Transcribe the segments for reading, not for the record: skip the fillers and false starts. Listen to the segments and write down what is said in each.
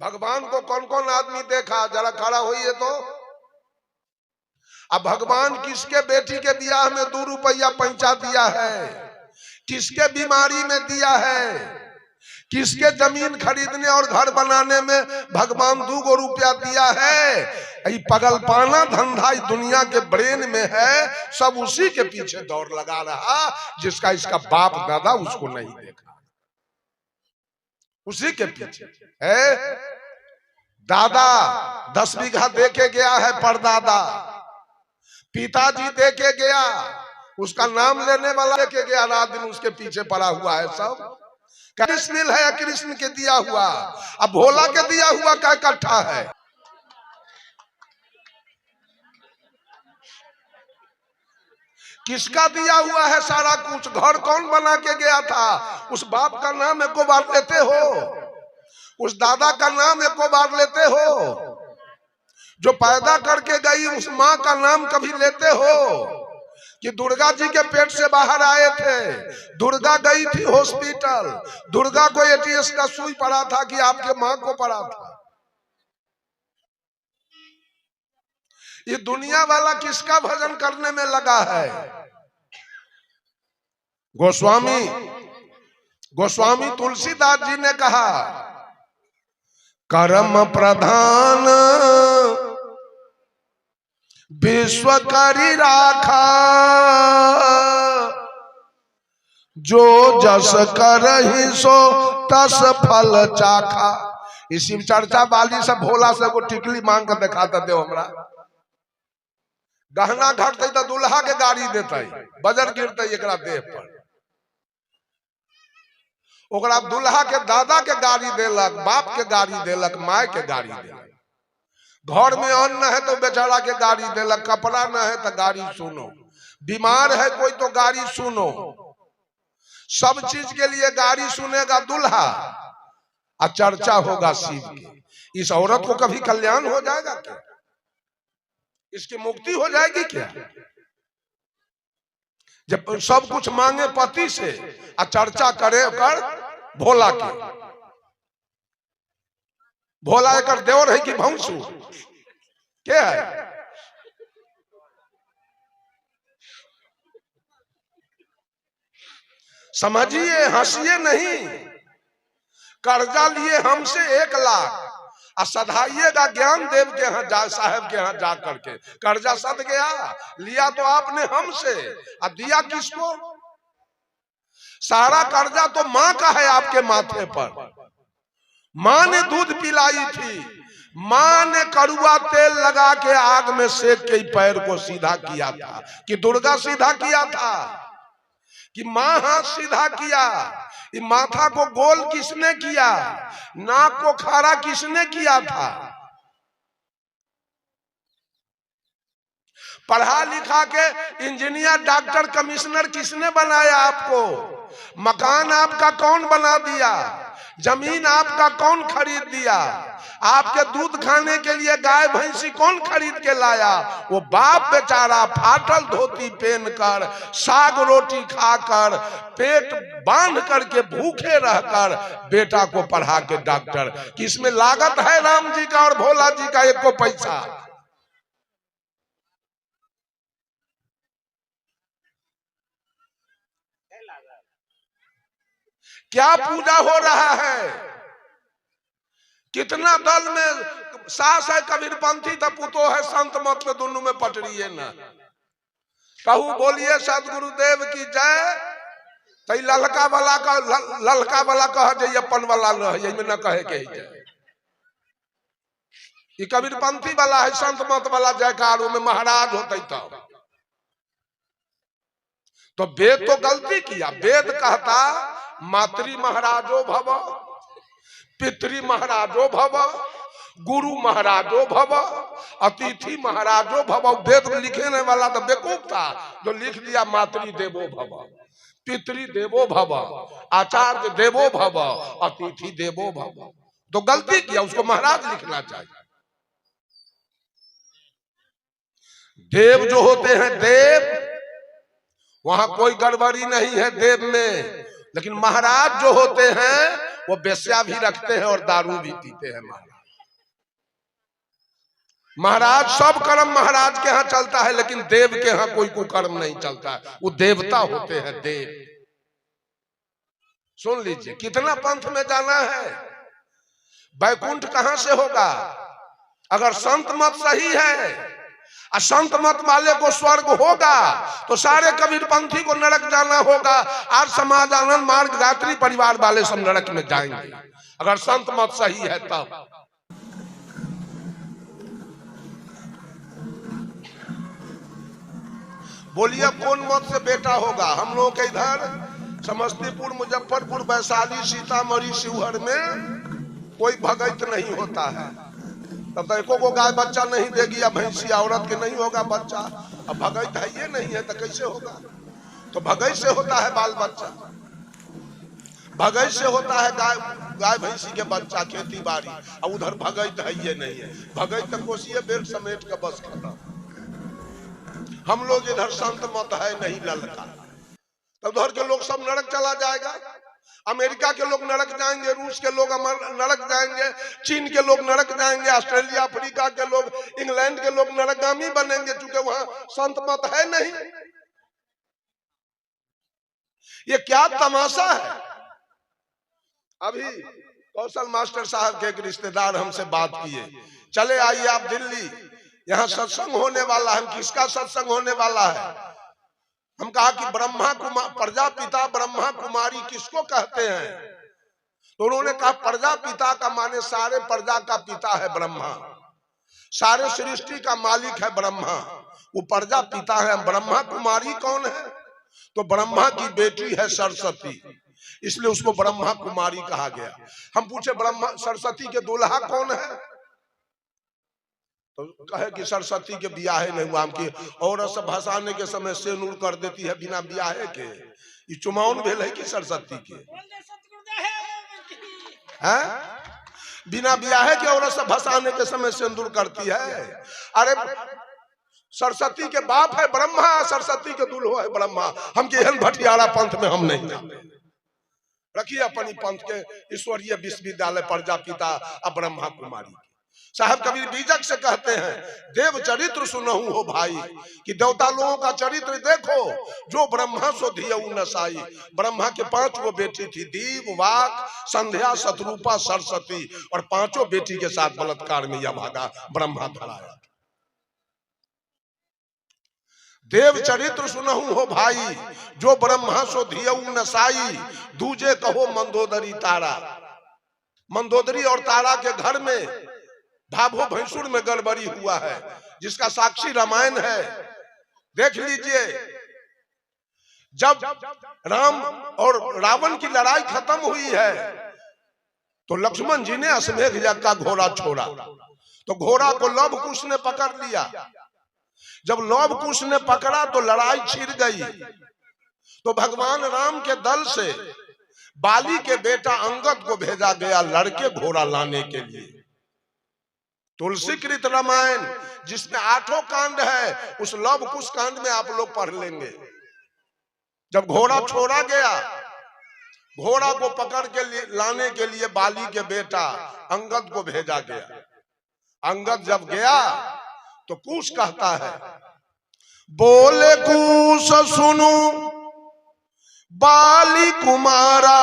भगवान को कौन कौन आदमी देखा, जरा खड़ा होइए तो। अब भगवान किसके बेटी के ब्याह में 2 रुपया पैंचा दिया है, किसके बीमारी में दिया है, किसके जमीन खरीदने और घर बनाने में भगवान 2 रुपया दिया है। ये पगलपाना धंधा दुनिया के ब्रेन में है, सब उसी के पीछे दौड़ लगा रहा जिसका इसका बाप दादा उसको नहीं देखा, उसी के पीछे है। दादा 10 बीघा देके गया है, परदादा पिताजी देके गया, उसका नाम लेने वाला लेके गया, रात दिन उसके पीछे पड़ा हुआ है सब। कृष्ण है, कृष्ण के दिया हुआ, अब भोला के दिया हुआ क्या इकट्ठा है। किसका दिया हुआ है सारा कुछ। घर कौन बना के गया था, उस बाप का नाम एको बार लेते हो, उस दादा का नाम एको बार लेते हो, जो पैदा करके गई उस माँ का नाम कभी लेते हो कि दुर्गा जी के पेट से बाहर आए थे, दुर्गा गई थी हॉस्पिटल, दुर्गा को एटीएस का सुई पड़ा था कि आपके माँ को पड़ा था। ये दुनिया वाला किसका भजन करने में लगा है। गोस्वामी तुलसीदास जी ने कहा, कर्म प्रधान विश्व करी राखा, जो जस करहि सो तस फल चाखा। इसी चर्चा वाली से भोला से को टिकली मांग कर दिखाता दे हमरा। गहना घटते तो दुल्हा के गाड़ी देते, बजर गिरते एकरा देह पर, ओकरा दुल्हा के दादा के गाड़ी देलक, बाप के गाड़ी देलक, माय के गाड़ी देलक। घर में अन्न है तो बेचारा के गाड़ी देलक, कपड़ा न है तो गाड़ी सुनो, बीमार है कोई तो गाड़ी सुनो, सब चीज के लिए गाड़ी सुनेगा दुल्हा और चर्चा होगा शिव की। इस औरत को कभी कल्याण हो जाएगा क्या, इसकी मुक्ति हो जाएगी क्या। जब सब कुछ मांगे पति से और चर्चा करे कर भोला के। भोला एक देवर है कि भंसु क्या है। समझिए, हंसिए नहीं। कर्जा लिए हमसे 1 लाख और सधाइएगा ज्ञान देव के यहाँ साहब के यहाँ जा करके। कर्जा सद गया, लिया तो आपने हमसे और दिया किसको। सारा कर्जा तो माँ का है आपके माथे पर। माँ ने दूध पिलाई थी, माँ ने कड़ुआ तेल लगा के आग में सेक के पैर को सीधा किया था कि दुर्गा सीधा किया था कि माँ हाथ सीधा किया। ये माथा को गोल किसने किया, नाक को खारा किसने किया था। पढ़ा लिखा के इंजीनियर डॉक्टर कमिश्नर किसने बनाया आपको। मकान आपका कौन बना दिया, जमीन आपका कौन खरीद दिया, आपके दूध खाने के लिए गाय भैंसी कौन खरीद के लाया। वो बाप बेचारा फाटल धोती पहन कर, साग रोटी खाकर, पेट बांध करके भूखे रहकर बेटा को पढ़ा के डॉक्टर। कि इसमें लागत है राम जी का और भोला जी का 1 पैसा। क्या पूजा हो रहा है। कितना दल में सास है कबीरपंथी तो पुतो है संत मत में, दोनों में पटरी है ना। कहू बोलिए सदगुरुदेव की जय। तो ललका वाला कह जाइए, अपन वाला न कहे के जय। ये कबीरपंथी वाला है, संत मत वाला जयकार में महाराज होते तो वेद तो गलती किया। वेद कहता मातृ महाराजो भव, पितृ महाराजो भव, गुरु महाराजो भव, अतिथि महाराजो भव। वेद लिखने वाला तो बेवकूफ था जो लिख दिया मातृ देवो भव, पितृ देवो भव, आचार्य देवो भव, अतिथि देवो भव। तो गलती किया, उसको महाराज लिखना चाहिए। देव जो होते हैं देव, वहां कोई गड़बड़ी नहीं है देव में। लेकिन महाराज जो होते हैं वो बेश्या भी रखते हैं और दारू भी पीते हैं। महाराज सब कर्म महाराज के यहाँ चलता है, लेकिन देव के यहाँ कोई कुकर्म नहीं चलता है। वो देवता होते हैं, देव। सुन लीजिए, कितना पंथ में जाना है, बैकुंठ कहां से होगा अगर संत मत सही है। और संत मत वाले को स्वर्ग होगा तो सारे कबीर पंथी को नरक जाना होगा। और समाज आनंद मार्ग गायत्री परिवार वाले सब नरक में जाएंगे अगर संत मत सही है तब। बोलिए कौन मत से बेटा होगा? हम लोग के इधर समस्तीपुर, मुजफ्फरपुर, वैशाली, सीतामढ़ी, शिवहर में कोई भगत नहीं होता है। तब तो एको को गाय बच्चा नहीं देगी, या भैंसी औरत के नहीं होगा बच्चा। अब भगत है ये नहीं है तो कैसे होगा? तो भगत से होता है बाल बच्चा, भगत से होता है गाय भैंसी के बच्चा, खेती बाड़ी। और उधर भगत है ये नहीं है। भगत तो कोसिए बेर समेट के बस खत्म। हम लोग इधर संत मत है नहीं ललका, तो उधर के लोग सब नरक चला जाएगा। अमेरिका के लोग नरक जाएंगे, रूस के लोग नरक जाएंगे, चीन के लोग नरक जाएंगे, ऑस्ट्रेलिया अफ्रीका के लोग, इंग्लैंड के लोग नरकगामी बनेंगे, क्योंकि वहां संत मत है नहीं। ये क्या तमाशा है? अभी कौशल मास्टर साहब के एक रिश्तेदार हमसे बात किए, चले आइए आप दिल्ली, यहाँ सत्संग होने वाला है। किसका सत्संग होने वाला है? हम कहा कि ब्रह्मा कुमार, प्रजापिता ब्रह्मा कुमारी किसको कहते हैं? तो उन्होंने कहा प्रजापिता का माने सारे प्रजा का पिता है ब्रह्मा, सारे सृष्टि का मालिक है ब्रह्मा, वो प्रजापिता है। ब्रह्मा कुमारी कौन है? तो ब्रह्मा की बेटी है सरस्वती, इसलिए उसको ब्रह्मा कुमारी कहा गया। हम पूछे ब्रह्मा सरस्वती के दूल्हा कौन है? तो कहे कि सरस्वती के ब्याहे नहीं हुआ। की औरत से भसाने के समय सेनूर कर देती है बिना ब्याहे के। ये चुमाउन भेल है कि सरस्वती के है? बिना ब्याहे के औरत से भसाने के समय सिंदूर करती है। अरे सरस्वती के बाप है ब्रह्मा, सरस्वती के दूल्हा है ब्रह्मा। हम के एहन भटियारा पंथ में हम नहीं जाते। रखिए अपनी पंथ के ईश्वरीय विश्वविद्यालय प्रजापिता और ब्रह्मा कुमारी। साहब कबीर बीजक से कहते हैं, देव चरित्र सुनहु हो भाई, कि देवता लोगों का चरित्र देखो। जो ब्रह्मा सो धियउ नसाई। ब्रह्मा के 5 गो बेटी थी, दीव, वाक, संध्या, शतरूपा, सरस्वती, और 5 बेटी के साथ बलात्कार में यह भागा ब्रह्मा धराया। देव चरित्र सुनहु हो भाई, जो ब्रह्मा सो धियउ नसाई। दूजे कहो मंदोदरी तारा। मंदोदरी और तारा के घर में भाभो भैंसुर में गड़बड़ी हुआ है, जिसका साक्षी रामायण है। देख लीजिए, जब राम और रावण की लड़ाई खत्म हुई है तो लक्ष्मण जी ने अश्वमेध यज्ञ का घोड़ा छोड़ा, तो घोड़ा को लव कुश ने पकड़ लिया। जब लव कुश ने पकड़ा तो लड़ाई छिड़ गई। तो भगवान राम के दल से बाली के बेटा अंगद को भेजा गया लड़के घोड़ा लाने के लिए। तुलसी कृत रामायण जिसमें 8 कांड है, उस लव कुश कांड में आप लोग पढ़ लेंगे। जब घोड़ा छोड़ा गया, घोड़ा को पकड़ के लाने के लिए बाली के बेटा अंगद को भेजा गया। अंगद जब गया तो कुश कहता है, बोले कुश सुनु बाली कुमारा,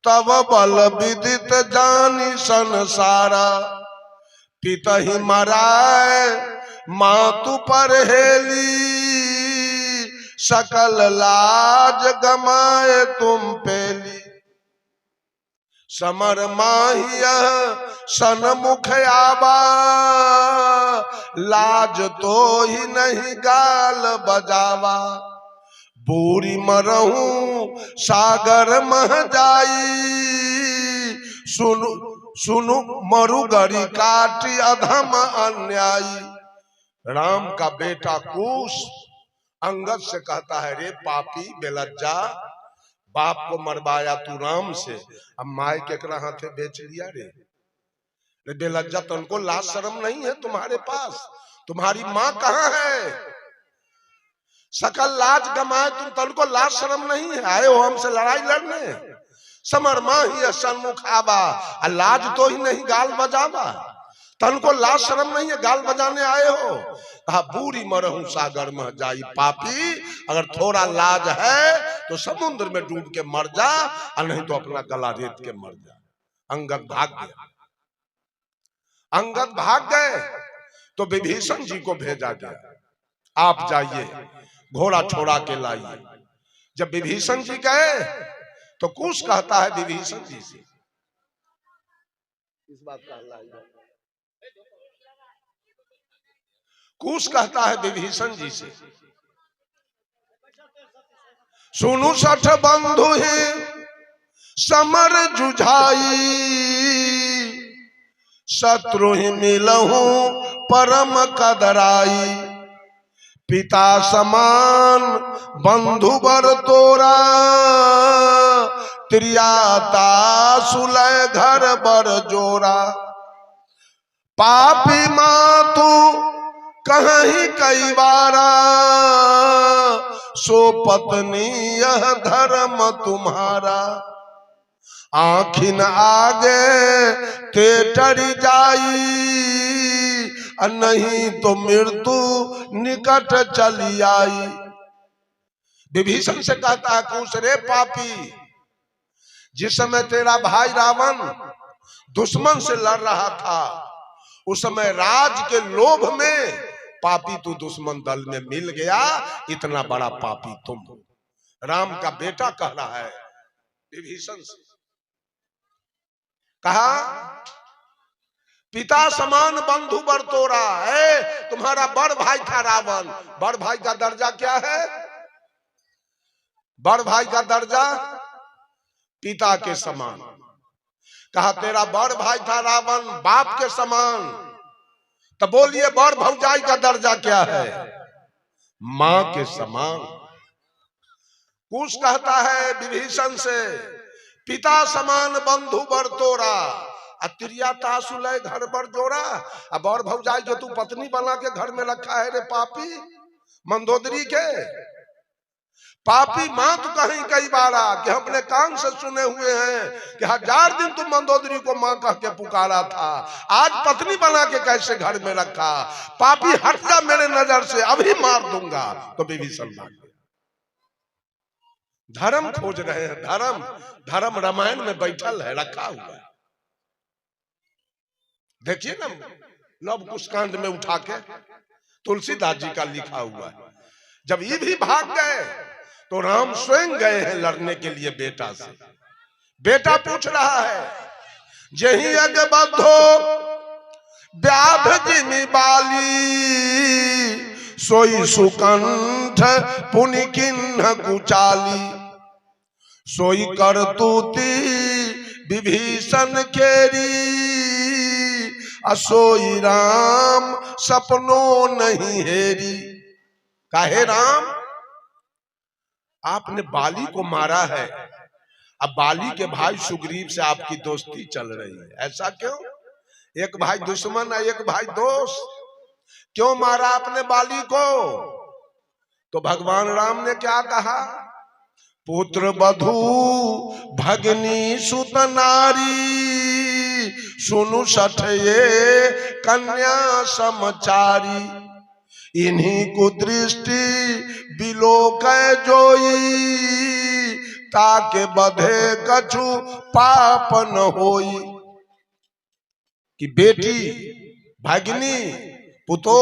तब बल विदित जानी संसारा। पितहि मराए मातु पर हेली, सकल लाज गमाए तुम पेली। समर माहिया सन्मुख आबा, लाज तो ही नहीं गाल बजावा। बूढ़ी मरहूं सागर मह जाई, सुनु सुनु मरुगरी काटी अधम अन्यायी। राम का बेटा कुश अंगद से कहता है, रे पापी बेलज्जा, बाप को मरवाया तू राम से, अब माय केकरा हाथे बेच लिया रे। बेलज्जा तुमको लाज शर्म नहीं है तुम्हारे पास? तुम्हारी माँ कहाँ है? सकल लाज गमाए तुम, तनको लाज शर्म नहीं है, आए हो हमसे लड़ाई लड़ने। समर माही सन्मुख आबा, लाज तो ही नहीं गाल बजाबा, तनको लाज शर्म नहीं है, गाल बजाने आए हो। कहा बूढ़ी मरहूं सागर में जाई पापी, अगर थोड़ा लाज है तो समुद्र में डूब के मर जा, और नहीं तो अपना गला रेत के मर जा। अंगद भाग गया। अंगद भाग गए तो विभीषण जी को भेजा गया, आप जाइए घोड़ा छोड़ा के लाइए। जब विभीषण जी गए तो कुछ कहता है विभीषण जी से, इस बात का कुछ कहता है विभीषण जी से, सुनु सठ बंधु ही समर जुझाई, शत्रु ही मिलहु परम कदराई, पिता समान बंधु बर तोरा, त्रियाता सुलय घर बर जोरा, पापी मातु कहीं कई बारा, सो पत्नी यह धर्म तुम्हारा, आखिन आगे ते टरी जाई, नहीं तो मृत्यु निकट चली आई। विभीषण से कहता है कुछ, रे पापी, जिस समय तेरा भाई रावण दुश्मन से लड़ रहा था, उस समय राज के लोभ में पापी तू दुश्मन दल में मिल गया, इतना बड़ा पापी तुम। राम का बेटा कह रहा है विभीषण से, कहा पिता समान बंधु बर तोरा है, तुम्हारा बड़ भाई था रावण। बड़ भाई का दर्जा क्या है? बड़ भाई का दर्जा पिता के समान। कहा तेरा बड़ भाई था रावण बाप के समान, तो बोलिए बड़ भौजाई का दर्जा क्या है? मां के समान। कुछ कहता है विभीषण से, पिता समान बंधु बर तोरा, अत्रिया तासुलय घर बर जोड़ा। अब और भौजाई जो तू पत्नी बना के घर में रखा है रे पापी, मंदोदरी के पापी मां तू कहीं कई बारा, कि हम अपने कान से सुने हुए हैं कि 1000 दिन तुम मंदोदरी को मां कह के पुकारा था, आज पत्नी बना के कैसे घर में रखा? पापी हट जा मेरे नजर से, अभी मार दूंगा। तो विभीषण भाग गया। धर्म खोज रहे हैं, धर्म धर्म रामायण में बैठल है, रखा हुआ है। देखिए ना लव कुश कांड में उठा के तुलसीदास जी का लिखा हुआ है। जब ये भी भाग गए तो राम स्वयं गए हैं लड़ने के लिए बेटा से। बेटा पूछ रहा है, जही अग बद्धो व्याध जिमि बाली, सोई सुकंठ पुनि किन्ह कुचाली, सोई करतूती विभीषण केरी, असोई राम सपनों नहीं हेरी। काहे राम, आपने बाली को मारा है, अब बाली के भाई सुग्रीव से आपकी दोस्ती चल रही है, ऐसा क्यों? एक भाई दुश्मन है, एक भाई दोस्त, क्यों मारा आपने बाली को? तो भगवान राम ने क्या कहा? पुत्र बधू भगनी सुत नारी, सुनु सठ ये कन्या समचारी, इन्हीं को दृष्टि बिलोक जोई, ताके बधे कछु पाप न होई। कि बेटी, भगिनी, पुतो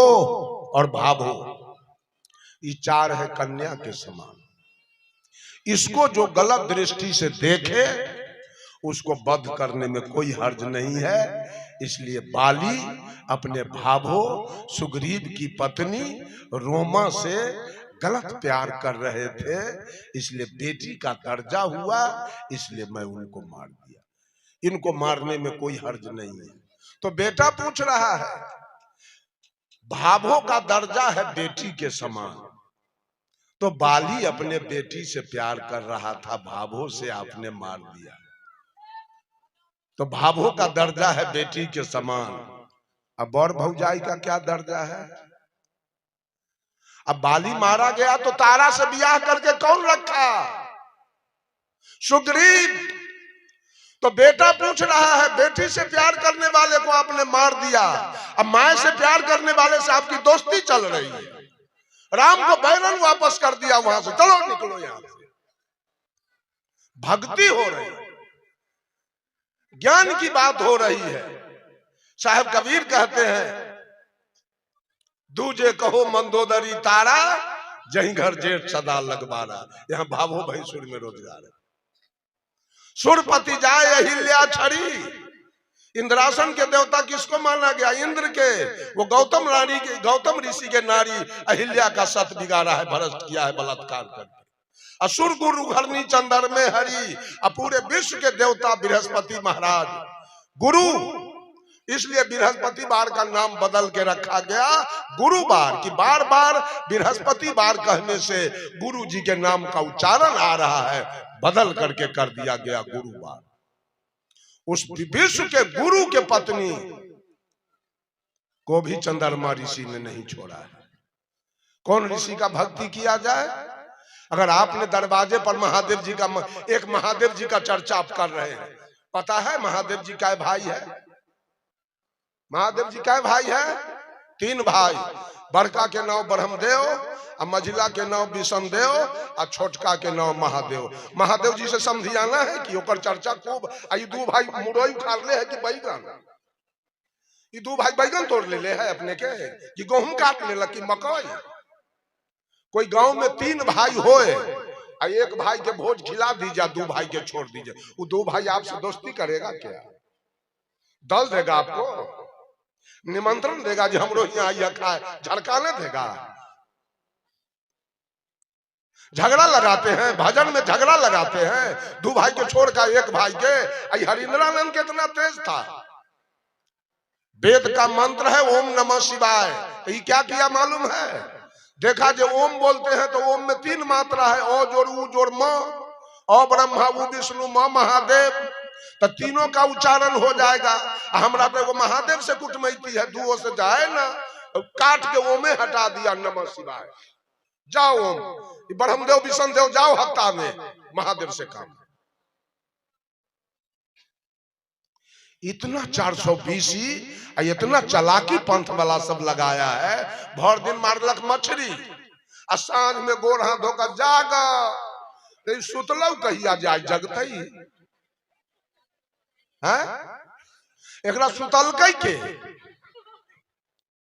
और भाभो, ये 4 है कन्या के समान। इसको जो गलत दृष्टि से देखे उसको वध करने में कोई हर्ज नहीं है। इसलिए बाली अपने भाभो सुग्रीव की पत्नी रोमा से गलत प्यार कर रहे थे, इसलिए बेटी का दर्जा हुआ, इसलिए मैं उनको मार दिया। इनको मारने में कोई हर्ज नहीं है। तो बेटा पूछ रहा है, भाभो का दर्जा है बेटी के समान, तो बाली अपने बेटी से प्यार कर रहा था, भाभो से आपने मार दिया, तो भाभो का दर्जा है बेटी के समान। अब और भौजाई का क्या दर्जा है? अब बाली मारा गया तो तारा से ब्याह करके कौन रखा? सुग्रीव। तो बेटा पूछ रहा है, बेटी से प्यार करने वाले को आपने मार दिया, अब माँ से प्यार करने वाले से आपकी दोस्ती चल रही है। राम को बैरन वापस कर दिया वहां से, चलो निकलो यहां से। भक्ति हो रही है, ज्ञान की बात हो रही है। साहब कबीर कहते हैं, दूजे कहो मंदोदरी तारा, जहीं घर जेठ सदा लगवारा। यहां भावो भाई सुर में रोजगार है। सुरपति जाए अहिल्या छड़ी। इंद्रासन के देवता किसको माना गया? इंद्र के। वो गौतम रानी के, गौतम ऋषि के नारी अहिल्या का सत बिगाड़ा है, भ्रष्ट किया है बलात्कार करके। असुर गुरु घरनी चंद्र में हरि, पूरे विश्व के देवता बृहस्पति महाराज गुरु। इसलिए बृहस्पति बार का नाम बदल के रखा गया गुरुवार, कि बार बार बृहस्पति बार कहने से गुरु जी के नाम का उच्चारण आ रहा है, बदल करके कर दिया गया गुरुवार। उस विश्व के गुरु के पत्नी को भी चंद्रमा ऋषि ने नहीं छोड़ा है। कौन ऋषि का भक्ति किया जाए? अगर आपने दरवाजे पर महादेव जी का, एक महादेव जी का चर्चा आप कर रहे हैं, पता है महादेव जी का भाई है? महादेव जी का भाई है? 3 भाई। बड़का के नाम ब्रह्मदेव, मझिला के नाम विष्णुदेव, और छोटका के नाम महादेव। महादेव जी से समझियाना है कि ओकर चर्चा खूब। आई 2 भाई मुरई उखाड़ ले है कि बैगन? ये 2 भाई बैगन तोड़ ले है अपने के, कि गेहूं काट ले कि मकई? कोई गांव में 3 भाई होए, एक भाई के भोज खिला दीजिए, 2 भाई के छोड़ दीजिए, वो 2 भाई आपसे दोस्ती करेगा क्या? दल देगा आपको, निमंत्रण देगा जी हमरो यहाँ आइए खाए, झड़काने देगा? झगड़ा लगाते हैं, भजन में झगड़ा लगाते हैं। 2 भाई को छोड़कर 1 भाई के। हरिंद्रानंद कितना तेज था। वेद का मंत्र है ओम नमः शिवाय, तो ये क्या किया मालूम है? देखा जो ओम बोलते हैं तो ओम में 3 मात्रा है, ओ जोड़ ऊ जोड़ म, ओ ब्रह्मा ऊ विष्णु म महादेव, तो तीनों का उच्चारण हो जाएगा। हमरा तो एगो महादेव से कुटमैती है, 2 से जाए ना, काट के ओमे हटा दिया नमः शिवाय। जाओ ओम, ब्रह्मदेव विष्णुदेव जाओ हत्ता में, महादेव से काम। इतना 420 इतना चलाकी पंथ वाला सब लगाया है। भर दिन मारलक मछली, आ सांझ में गोड़ हाथ धोकर जागा, सुतलौ कहिया जाए? जगतई है? एकरा सुतलकै के?